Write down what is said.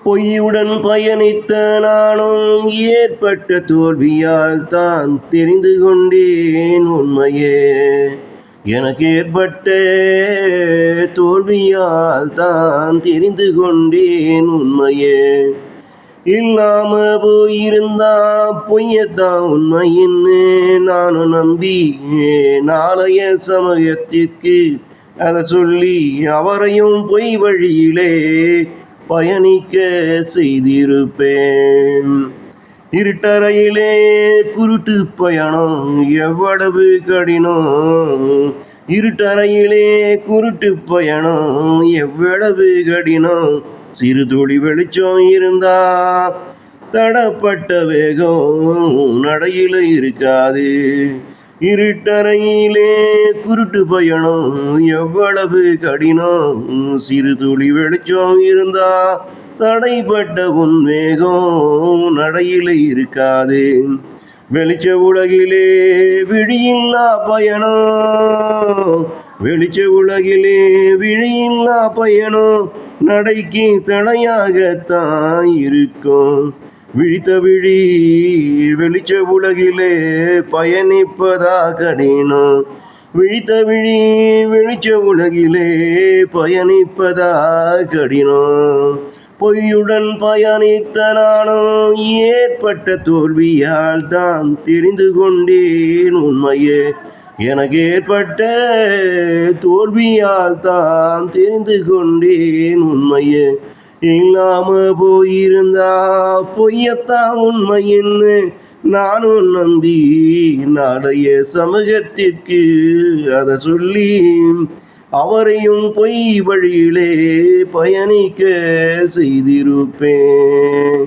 பொய்யுடன் பயணித்த நானும் ஏற்பட்ட தோல்வியால் தான் தெரிந்து கொண்டேன் உண்மையே. எனக்கு ஏற்பட்ட தோல்வியால் தான் தெரிந்து கொண்டேன் உண்மையே. இல்லாம போயிருந்தா பொய்யத்தான் உண்மையின்னு நானும் நம்பி நாளைய சமூகத்திற்கு அதை சொல்லி அவரையும் பொய் வழியிலே பயணிக்க செய்திருப்பேன். இருட்டறையிலே குருட்டு பயணம் எவ்வளவு கடினம். இருட்டறையிலே குருட்டு பயணம் எவ்வளவு கடினம். சிறு துளி வெளிச்சம் இருந்தா தடப்பட்ட வேகம் நடையில இருக்காது. இருட்டறையிலே குருட்டு பயணம் எவ்வளவு கடினம். சிறு துளி வெளிச்சம் இருந்தா தடைப்பட்ட உன் வேகம் நடையில இருக்காது. வெளிச்ச உலகிலே விழியில்லா பயணம். வெளிச்ச உலகிலே விழியில்லா பயணம் நடைக்கு தடையாகத்தான் இருக்கும். விழித்த விழி வெளிச்ச உலகிலே பயணிப்பதா கடினம். விழித்த விழி வெளிச்ச உலகிலே பயணிப்பதா கடினம். பொய்யுடன் பயணித்த நானும் ஏற்பட்ட தோல்வியால் தான் தெரிந்து கொண்டேன் உண்மையே. எனக்கு ஏற்பட்ட தோல்வியால் தான் தெரிந்து கொண்டேன் உண்மையே. இல்லாம போயிருந்தா பொய்யத்தான் உண்மையின்னு நானும் நம்பி நாளைய சமூகத்திற்கு அதை சொல்லி அவரையும் பொய் வழியிலே பயணிக்க செய்திருப்பேன்.